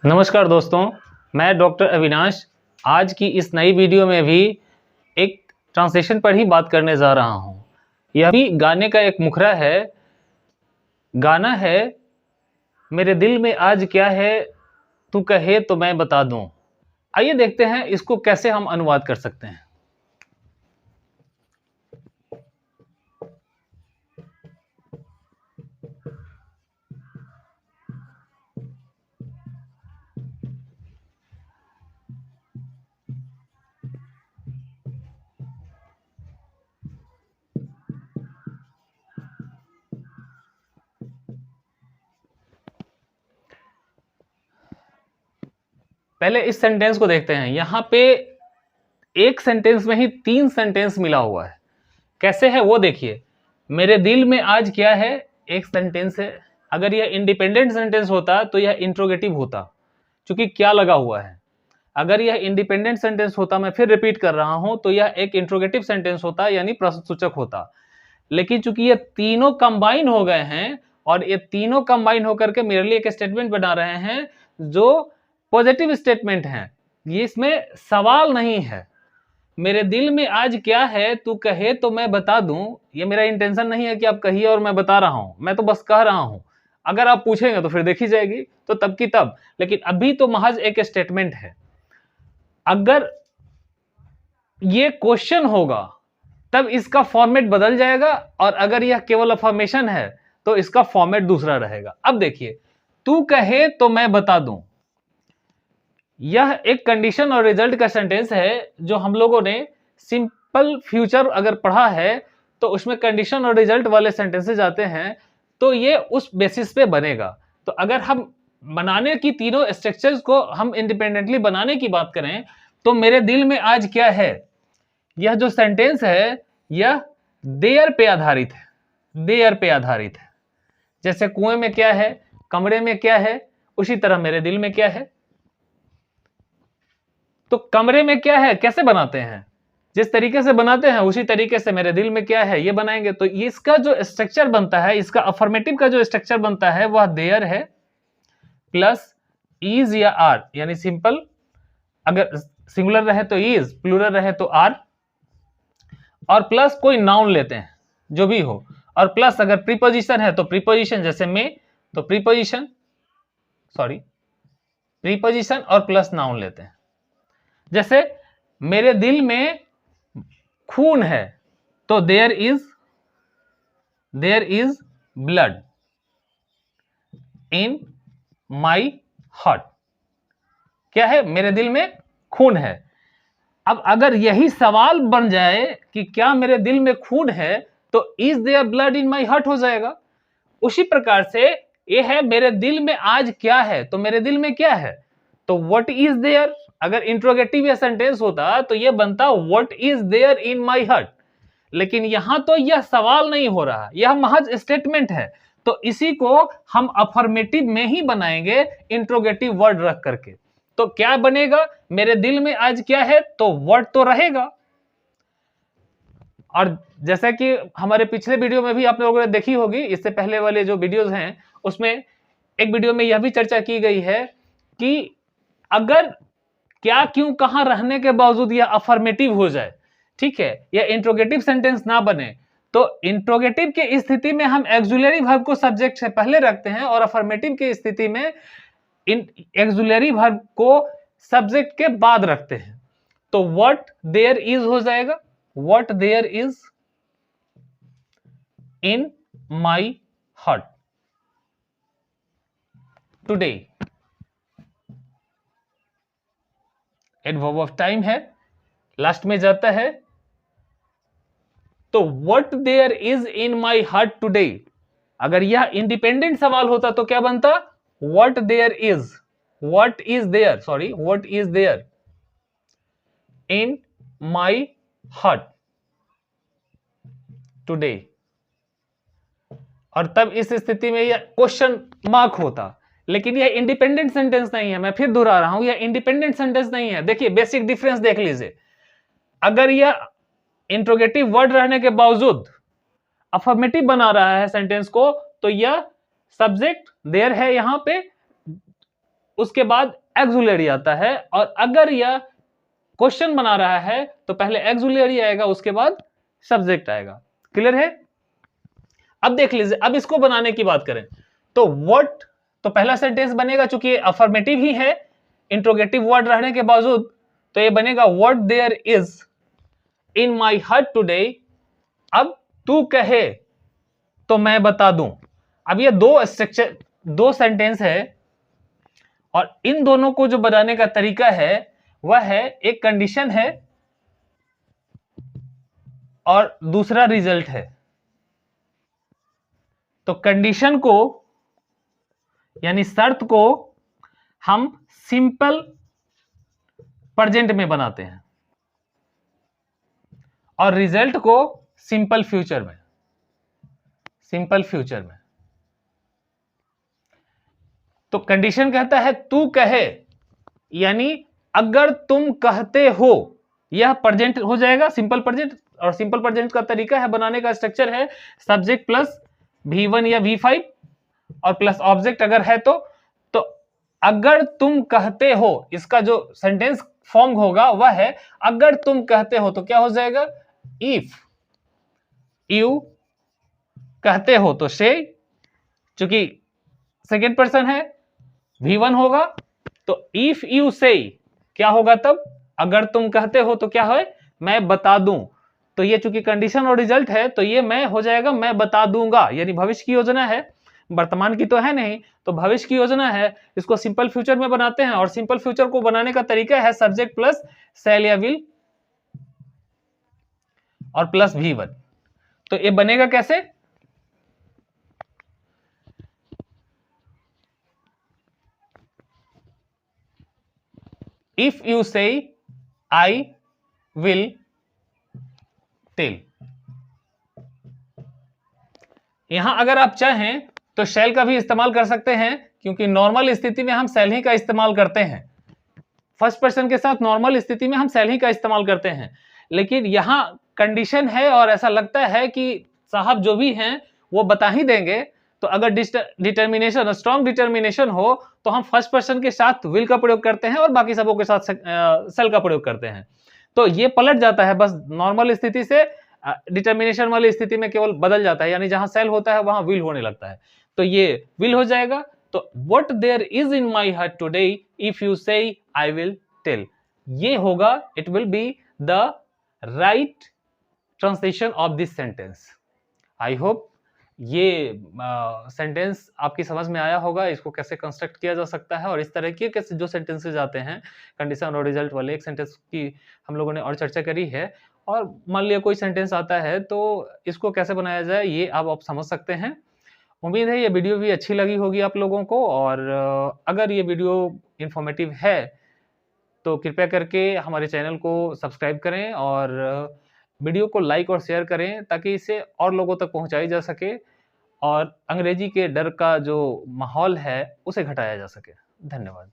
नमस्कार दोस्तों, मैं डॉक्टर अविनाश आज की इस नई वीडियो में भी एक ट्रांसलेशन पर ही बात करने जा रहा हूँ। यह भी गाने का एक मुखड़ा है। गाना है मेरे दिल में आज क्या है, तू कहे तो मैं बता दूँ। आइए देखते हैं इसको कैसे हम अनुवाद कर सकते हैं। पहले इस सेंटेंस को देखते हैं। यहाँ पे एक सेंटेंस में ही 3 सेंटेंस मिला हुआ है। कैसे है वो देखिए। मेरे दिल में आज क्या है, एक सेंटेंस है। अगर यह इंडिपेंडेंट सेंटेंस होता तो यह इंट्रोगेटिव होता, क्योंकि क्या लगा हुआ है। अगर यह इंडिपेंडेंट सेंटेंस होता, मैं फिर रिपीट कर रहा हूं, तो यह एक इंट्रोगेटिव सेंटेंस होता, यानी प्रश्नसूचक होता। लेकिन चूंकि ये तीनों कंबाइन हो गए हैं और ये तीनों कंबाइन होकर के मेरे लिए एक स्टेटमेंट बना रहे हैं जो पॉजिटिव स्टेटमेंट है। ये इसमें सवाल नहीं है। मेरे दिल में आज क्या है, तू कहे तो मैं बता दूं। ये मेरा इंटेंशन नहीं है कि आप कहिए और मैं बता रहा हूं, मैं तो बस कह रहा हूं। अगर आप पूछेंगे तो फिर देखी जाएगी, तो तब की तब। लेकिन अभी तो महज एक स्टेटमेंट है। अगर ये क्वेश्चन होगा तब इसका फॉर्मेट बदल जाएगा, और अगर यह केवल अफर्मेशन है तो इसका फॉर्मेट दूसरा रहेगा। अब देखिए, तू कहे तो मैं बता दूं, यह एक कंडीशन और रिजल्ट का सेंटेंस है जो हम लोगों ने सिंपल फ्यूचर अगर पढ़ा है तो उसमें कंडीशन और रिजल्ट वाले सेंटेंसेस आते हैं, तो ये उस बेसिस पे बनेगा। तो अगर हम बनाने की तीनों स्ट्रक्चर्स को हम इंडिपेंडेंटली बनाने की बात करें, तो मेरे दिल में आज क्या है, यह जो सेंटेंस है यह देयर पे आधारित है। देयर पे आधारित है। जैसे कुएं में क्या है, कमरे में क्या है, उसी तरह मेरे दिल में क्या है। तो कमरे में क्या है कैसे बनाते हैं, जिस तरीके से बनाते हैं उसी तरीके से मेरे दिल में क्या है ये बनाएंगे। तो इसका जो स्ट्रक्चर बनता है, इसका अफर्मेटिव का जो स्ट्रक्चर बनता है वह देयर है प्लस इज या आर, यानी सिंपल। अगर सिंगुलर रहे तो इज, प्लूरल रहे तो आर, और प्लस कोई नाउन लेते हैं जो भी हो, और प्लस अगर प्रीपोजिशन है तो प्रीपोजिशन, जैसे में तो प्रीपोजिशन, प्रीपोजिशन और प्लस नाउन लेते हैं। जैसे मेरे दिल में खून है तो there is blood in my heart. क्या है, मेरे दिल में खून है। अब अगर यही सवाल बन जाए कि क्या मेरे दिल में खून है, तो is their blood in my heart हो जाएगा। उसी प्रकार से ये है मेरे दिल में आज क्या है, तो मेरे दिल में क्या है, तो व्हाट इज देयर। अगर इंट्रोगेटिव या सेंटेंस होता तो यह बनता what is there in my heart. लेकिन यहां तो यह सवाल नहीं हो रहा, यह महज स्टेटमेंट है। तो इसी को हम अफर्मेटिव में ही बनाएंगे, इंट्रोगेटिव वर्ड रख करके। तो क्या बनेगा, मेरे दिल में आज क्या है, तो वर्ड तो रहेगा। और जैसा कि हमारे पिछले वीडियो में भी आप लोगों ने देखी होगी, इससे पहले वाले जो वीडियोस हैं उसमें एक वीडियो में यह भी चर्चा की गई है कि अगर क्या क्यों कहां रहने के बावजूद यह अफर्मेटिव हो जाए, ठीक है, यह इंट्रोगेटिव सेंटेंस ना बने, तो इंट्रोगेटिव की स्थिति में हम एक्सुलरी वर्ब को सब्जेक्ट से पहले रखते हैं, और अफर्मेटिव की स्थिति में एक्सुलरी वर्ब को सब्जेक्ट के बाद रखते हैं। तो व्हाट देयर इज हो जाएगा, what there is in my heart today. Adverb of time है, लास्ट में जाता है। तो what there is in my heart today, अगर यह इंडिपेंडेंट सवाल होता तो क्या बनता, what there is, what is there in my heart today. और तब इस स्थिति में यह क्वेश्चन मार्क होता। लेकिन यह इंडिपेंडेंट सेंटेंस नहीं है, मैं फिर दोहरा रहा हूं, यह इंडिपेंडेंट सेंटेंस नहीं है। देखिए बेसिक डिफरेंस देख लीजिए। अगर यह इंट्रोगेटिव वर्ड रहने के बावजूद अफर्मेटिव बना रहा है सेंटेंस को, तो यह सब्जेक्ट देयर है यहां पे, उसके बाद एक्सुलरी आता है, और अगर यह क्वेश्चन बना रहा है तो पहले एक्सुलरी आएगा, उसके बाद सब्जेक्ट आएगा। क्लियर है? अब देख लीजिए, अब इसको बनाने की बात करें तो व्हाट, तो पहला सेंटेंस बनेगा, चूंकि ये अफर्मेटिव ही है इंट्रोगेटिव वर्ड रहने के बावजूद, तो ये बनेगा what there is in my heart today. अब तू कहे तो मैं बता दूं। अब ये दो स्ट्रक्चर, दो सेंटेंस है, और इन दोनों को जो बनाने का तरीका है वह है, एक कंडीशन है और दूसरा रिजल्ट है। तो कंडीशन को यानी शर्त को हम सिंपल प्रेजेंट में बनाते हैं और रिजल्ट को सिंपल फ्यूचर में, सिंपल फ्यूचर में। तो कंडीशन कहता है तू कहे, यानी अगर तुम कहते हो, यह प्रेजेंट हो जाएगा, सिंपल प्रेजेंट। और सिंपल प्रेजेंट का तरीका है बनाने का, स्ट्रक्चर है सब्जेक्ट प्लस V1 या V5 और प्लस ऑब्जेक्ट अगर है तो अगर तुम कहते हो, इसका जो सेंटेंस फॉर्म होगा वह है अगर तुम कहते हो, तो क्या हो जाएगा, इफ यू कहते हो तो से, चूंकि सेकेंड पर्सन है V1 होगा, तो इफ यू से क्या होगा, तब अगर तुम कहते हो तो क्या है, मैं बता दूं। तो ये चूंकि कंडीशन और रिजल्ट है तो ये मैं हो जाएगा, मैं बता दूंगा, यानी भविष्य की योजना है, वर्तमान की तो है नहीं, तो भविष्य की योजना है। इसको सिंपल फ्यूचर में बनाते हैं, और सिंपल फ्यूचर को बनाने का तरीका है सब्जेक्ट प्लस शैल या विल और प्लस V1। तो ये बनेगा कैसे, if you say I will tell. यहां अगर आप चाहें तो शैल का भी इस्तेमाल कर सकते हैं, क्योंकि नॉर्मल स्थिति में हम शैल ही का इस्तेमाल करते हैं। फर्स्ट पर्सन के साथ नॉर्मल स्थिति में हम शैल ही का इस्तेमाल करते हैं, लेकिन यहां कंडीशन है और ऐसा लगता है कि साहब जो भी हैं वो बता ही देंगे, तो अगर डिटर्मिनेशन, स्ट्रॉन्ग डिटर्मिनेशन हो तो हम फर्स्ट पर्सन के साथ विल का प्रयोग करते हैं और बाकी सबों के साथ शैल का प्रयोग करते हैं। तो ये पलट जाता है, बस नॉर्मल स्थिति से डिटर्मिनेशन वाली स्थिति में केवल बदल जाता है, यानी जहां शैल होता है वहां विल होने लगता है, तो ये विल हो जाएगा। तो what there is in my heart today if you say I will tell, ये होगा, it will be the right translation of this sentence. I hope ये सेंटेंस आपकी समझ में आया होगा, इसको कैसे कंस्ट्रक्ट किया जा सकता है, और इस तरह के जो सेंटेंसेज आते हैं कंडीशन और रिजल्ट वाले, एक सेंटेंस की हम लोगों ने और चर्चा करी है। और मान लिया कोई सेंटेंस आता है तो इसको कैसे बनाया जाए ये आप समझ सकते हैं। उम्मीद है ये वीडियो भी अच्छी लगी होगी आप लोगों को, और अगर ये वीडियो इंफॉर्मेटिव है तो कृपया करके हमारे चैनल को सब्सक्राइब करें और वीडियो को लाइक और शेयर करें, ताकि इसे और लोगों तक पहुंचाई जा सके और अंग्रेजी के डर का जो माहौल है उसे घटाया जा सके। धन्यवाद।